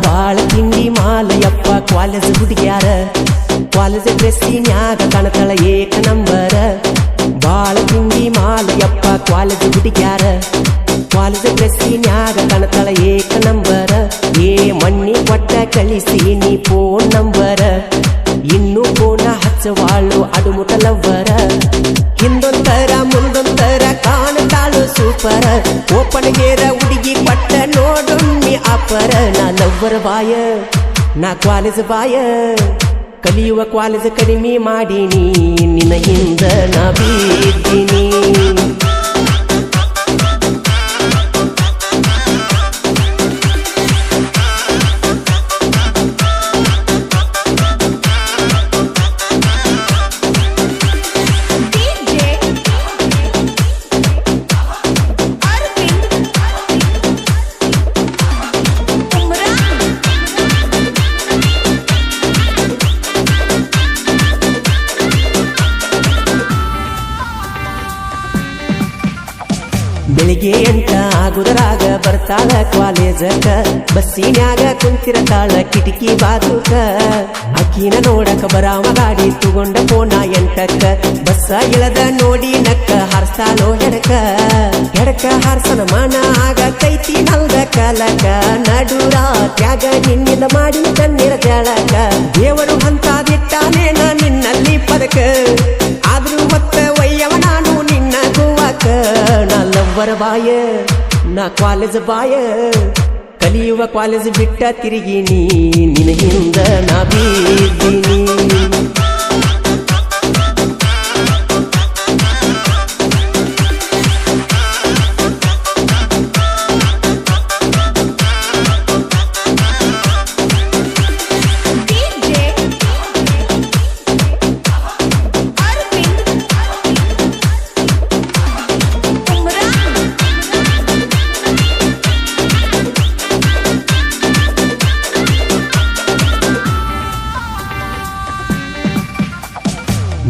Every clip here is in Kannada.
ಬಾಳ ತಿಂಡಿ ಮಾಲಯಪ್ಪ ಕಾಲೇಜ್ ಹುಡುಗ್ಯಾರ ಕಾಲೇಜ್ ಡ್ರೆಸ್ಸಿನ್ಯಾಗ ಕಾಣತಾಳ ಏಕ ನಂಬರ ಬಾಳ ತಿಂಡಿ ಮಾಲಯಪ್ಪ ಕಾಲೇಜ್ ಹುಡುಗ್ಯಾರ ಕಾಲೇಜ್ ಡ್ರೆಸ್ಸಿನ್ಯಾಗ ಕಾಣತಾಳ ಏಕ ನಂಬರ ಏ ಮಣ್ಣಿ ಕೊಟ್ಟ ಕಳಿಸಿ ನೀ ಫೋನ್ ನಂಬರ ಇನ್ನು ಫೋನ ಹಚ್ಚವಾಳು ಅಡುಮುಟಲವ್ವರ ಹಿಂದೊಂತರ ಮುಂದೊಂತರ ಕಾಣತಾಳು ಸೂಪರ ಓಪನ್ಗೇರ ಹುಡುಗಿ ಕೊಟ್ಟ ನೋಡೊಮ್ಮಿ ಅಪರ ನಾ ಲವ್ವರ ಬಾಯ ನಾ ಕಾಲೇಜ್ ಬಾಯ ಕಲಿಯುವ ಕಾಲೇಜ್ ಕಡಿಮೆ ಮಾಡೀನಿ ನಿನ್ನ ಹಿಂದ ನಾ ಬೀದ್ದೀನಿ ಬೆಳಿಗ್ಗೆ 8 ಆಗುದರಾಗ ಬರ್ತಾಳ ಕಾಲೇಜಕ ಬಸ್ಸಿನ್ಯಾಗ ಕುಂತಿರತಾಳ ಕಿಟಕಿ ಬಾಜುಕ ಅಕ್ಕಿನ ನೋಡಕ ಬರಾವ ಗಾಡಿ ತಗೊಂಡ ಫೋನ 8ಕ್ಕ ಬಸ್ಸ ಇಳದ ನೋಡಿ ನಕ್ಕ ಹಾರಿಸ್ತಾಳೋ ಹೆಡಕ ಹಾರ್ಸನ ಮನ ಆಗತೈತಿ ನಲ್ದ ಕಾಲಕ ನಡುರಾತ್ಯಾಗ ನಿನ್ನಿಂದ ಮಾಡಿ ಕಣ್ಣಿರ ಜಾಳಕ ದೇವರು ಹಂತಾದಿಟ್ಟಾನೆ ನಾ ನಿನ್ನಲ್ಲಿ ಪದಕ ಆದ್ರೂ ಮತ್ತ ಒಯ್ಯವ ನಾನು ನಿನ್ನ ಗೋವಾಕ ನಾ ಲವ್ವರ ಬಾಯ ನಾ ಕಾಲೇಜ್ ಬಾಯ ಕಲಿಯುವ ಕಾಲೇಜ್ ಬಿಟ್ಟ ತಿರುಗಿನಿ ನಿನ್ನ ಹಿಂದ ನಾ ಬೀದ್ದೀನಿ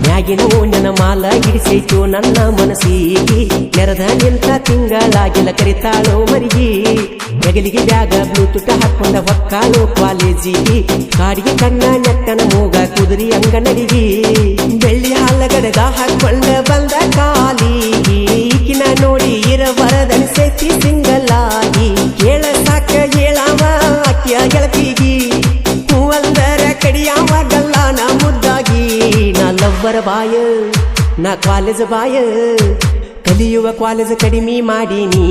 ಮ್ಯಾಗಿನ ನನ್ನ ಮಾಲ ಹಿಡಿಸೈತು ನನ್ನ ಮನಸ್ಸಿಗೆ ನೆರೆದ ನಿಂತ ತಿಂಗಳಾಗಿಲ್ಲ ಕರಿತಾಳೋ ಮರಿಗಿ ಹೆಗಲಿಗೆ ಬ್ಯಾಗ ಬ್ಲೂಟೂತ್ ಹಾಕೊಂಡ ಹೊಕ್ಕಾಳೋ ಕಾಲೇಜಿಗೆ ಕಾಡಿಗೆ ಕಣ್ಣ ನೆಟ್ಟನ ಮೂಗ ಕುದುರಿ ಅಂಗ ನಡಿಗಿ ಬೆಳ್ಳಿ ಹಾಲಗಡಗ ಹಾಕೊಂಡ ಬಂದ ಕಾಲಿಗಿ ಈಕಿನ ನೋಡಿ ಇರಬರದನಿಸೈತಿ ಸಿಂಗಲಾಗಿ ಕೇಳ ಸಾಕ ಹೇಳಾವ ಅಕ್ಕಿಯ ಗೆಳತಿಗಿ ಹೂವಂದರ ಕಡಿಯಾವಾಗಲ್ಲ ನಾ ಮುದ್ದಾಗಿ ನಾ ಲವ್ವರ ಬಾಯ ನಾ ಕಾಲೇಜ್ ಬಾಯ ಕಲಿಯುವ ಕಾಲೇಜ್ ಕಡಿಮೆ ಮಾಡೀನಿ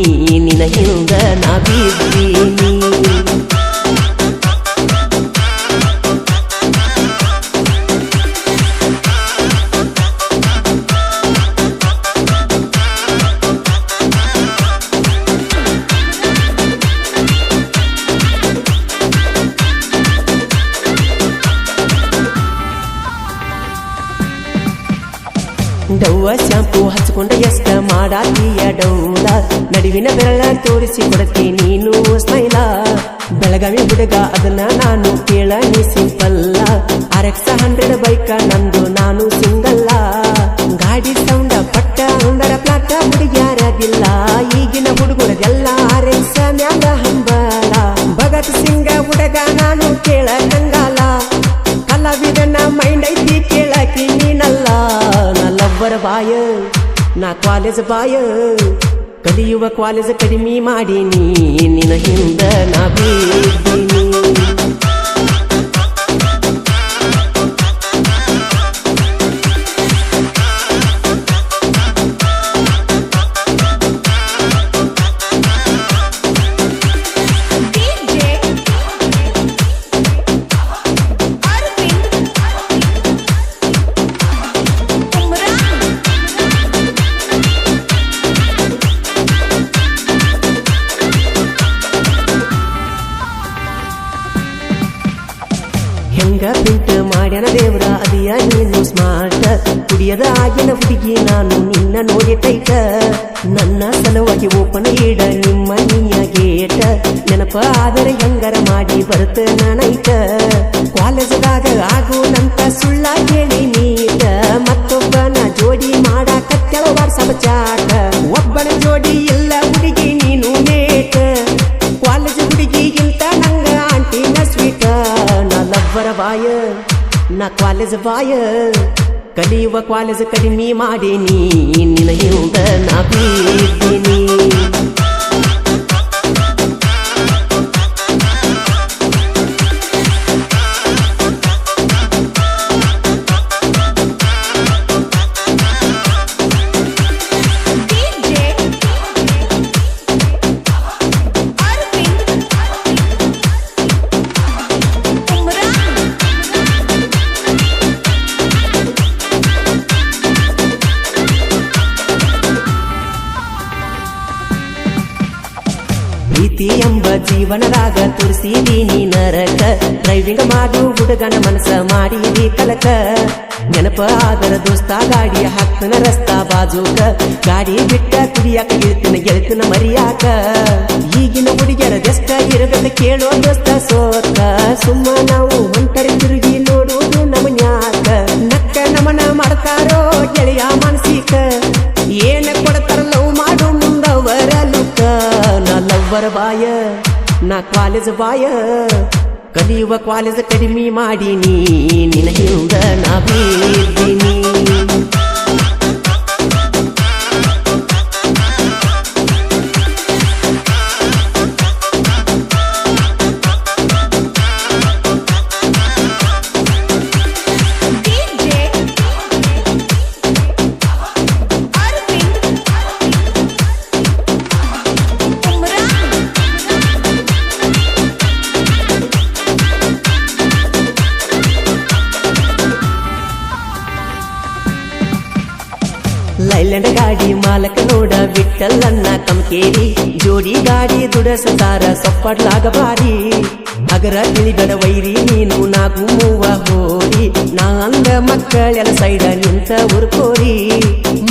ನಿನ್ನ ಹಿಂದ ನಾ ಬೀದ್ದೀನಿ ಡವ್ವ ಶಾಂಪೂ ಹಚ್ಕೊಂಡ ಎಷ್ಟ ಮಾಡಾತೀಯ ಡೌಲ ನಡುವಿನ ಬೆರಳ ತೋರಿಸಿ ಕೊಡತಿ ನೀನು ಸ್ಮೈಲ ಬೆಳಗಾವಿ ಹುಡುಗ ಅದನ್ನ ನಾನು ಕೇಳ ನೀ ಸಿಂಪಲ್ಲ RX 100 ಬೈಕ ನಂದು ನಾನು ಸಿಂಗಲ್ಲ ಗಾಡಿ ಸೌಂಡ ಪಟ್ಟ ಅಂದರ ಪ್ಲಾಟ ಹುಡುಗ್ಯಾರದಿಲ್ಲ ಈಗಿನ ಹುಡುಗರದೆಲ್ಲ RX ಮ್ಯಾಲ ಹಂಬಲ ಭಗತ್ ಸಿಂಗ ಹುಡುಗ ನಾನು ಕೇಳ ಕಂಗಾಲ ಕಲಾವಿದನ ಮೈಂಡ್ ಐತಿ ಕೇಳಕಿ ನೀನಲ್ಲ ಲವ್ವರ ಬಾಯ ನಾ ಕಾಲೇಜ್ ಬಾಯ ಕಲಿಯುವ ಕಾಲೇಜ್ ಕಡಿಮೆ ಮಾಡೀನಿ ನಿನ್ನ ಹಿಂದ ನಾ ಬೀದ್ದೀನಿ ಹೆಂಗ ಪ್ರಿಂಟ್ ಮಾಡ್ಯಾನ ದೇವ್ರ ಅದಿಯ ನೀನು ಸ್ಮಾರ್ಟ್ ಕುಡಿಯದ ಆಗಿನ ಹುಡುಗಿ ನಾನು ನಿನ್ನ ನೋಡಿ ಟೈಟ ನನ್ನ ಸಲುವಾಗಿ ಓಪನ್ ಇಡ ನಿಮ್ಮ ನೀಯ ಗೇಟ ನೆನಪ ಆದರೆ ಹೆಂಗರ ಮಾಡಿ ಬರುತ್ತ ನನೈತ ಕಾಲೇಜದಾಗ ಆಗುನಂತ ಸುಳ್ಳ ಕೇಳಿ ನೀಟ ಮತ್ತೊಬ್ಬನ ಜೋಡಿ ಮಾಡಾಕತ್ತೆಳ ವಾಟ್ಸಪ್ ಚಾಟ ಒಬ್ಬನ ಜೋಡಿ ಇಲ್ಲ ಹುಡುಗಿ ನೀನು ನೇಟ ಕಾಲೇಜ್ ಹುಡುಗಿಗಿಂತ ನಂಗ ಆಂಟಿನ ಸ್ವೀಟ ನಾ ಲವ್ವರ ಬಾಯ ನಾ ಕಾಲೇಜ್ ಬಾಯ ಕಲಿಯುವ ಕಾಲೇಜ್ ಕಡಿಮೆ ಮಾಡೀನಿ ನಿನ್ನ ಹಿಂದ ನಾ ಬೀಳ್ತೀನಿ ಪ್ರೀತಿ ಎಂಬ ಜೀವನದಾಗ ತುರಿಸಿದೀನಿ ನರಕ ಡ್ರೈವಿಂಗ್ ಮಾಡು ಹುಡುಗನ ಮನಸ ಮಾಡಿದಿ ಕಲಕ ನೆನಪ ಅದರ ದೋಸ್ತ ಗಾಡಿ ಹಾಕ್ತನ ರಸ್ತಾ ಬಾಜೂಕ ಗಾಡಿ ಬಿಟ್ಟ ಕುಡಿಯಾಕ ಗೆಳ್ತಿನ ಗೆಳ್ತಿನ ಮರಿಯಾಕ ಈಗಿನ ಹುಡುಗಿಯರ ದೆಷ್ಟ ಇರಬೇಕ ಕೇಳೋ ದೋಸ್ತ ಸೋತ ಸುಮ್ಮ ನಾವು ಹೊಂಟರಿ ತಿರುಗಿ ನೋಡುವುದು ನಮನ್ಯಾಕ ನಕ್ಕ ನಮನ ಮಾಡ್ತಾರೋ ಗೆಳೆಯ ಮಾನಸಿಕ ಏನ ಕೊಡ್ತಾರ ಲವ್ ಮಾಡು ಮುಂದವರ ಲುಕ್ಕ ನಾ ಲವ್ವರ ಬಾಯ ನಾ ಕಾಲೇಜ್ ಬಾಯ ಕಲಿಯುವ ಕಾಲೇಜ್ ಕಡಿಮೆ ಮಾಡೀನಿ ನಿನ್ನ ಹಿಂದ ನಾ ಬೀಳ್ತೀನಿ ಲೈಲ್ಯಾಂಡ್ ಗಾಡಿ ಮಾಲಕ ನೋಡ ಬಿಟ್ಟಲ್ಲನ್ನ ಕಮ್ಕೇರಿ ಜೋಡಿ ಗಾಡಿ ದುಡಸತಾರ ಸೊಪ್ಪಡ್ಲಾಗ ಬಾರಿ ಅಗರ ತಿಳಿಗಡ ವೈರಿ ನೀನು ನಾಗು ಮೂವ ಹೋರಿ ನಾ ಅಂದ ಮಕ್ಕಳೆಲ್ಲ ಸೈಡ ನಿಂತ ಉರ್ಕೋರಿ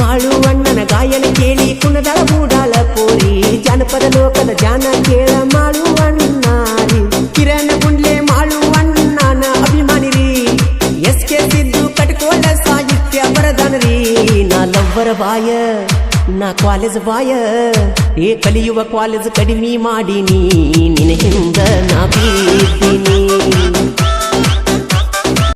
ಮಾಳುವಣ್ಣನ ಗಾಯನ ಕೇಳಿ ಕುಣದಳ ಮೂಡಾಳ ಪೋರಿ ಜಾನಪದ ಲೋಕದ ಜಾನ ಕೇಳ ಮಾಳುವಣ್ಣಾರಿ ಕಿರಣ ಗುಂಡ್ಲೆ ಮಾಳುವಣ್ಣನ ಅಭಿಮಾನಿರಿ ಎಸ್ಕೆ ಸಿದ್ದು ಕಟ್ಕೋಳ ಸಾಹಿತ್ಯ ಬರದಾನರಿ ನಾ ಲವ್ವರ ಬಾಯ ನಾ ಕಾಲೇಜ್ ಬಾಯ ಏ ಕಲಿಯುವ ಕಾಲೇಜ್ ಕಡಿಮೆ ಮಾಡೀನಿ ನಿನ್ನ ಹಿಂದ ನಾ ಬೀಳ್ತೀನಿ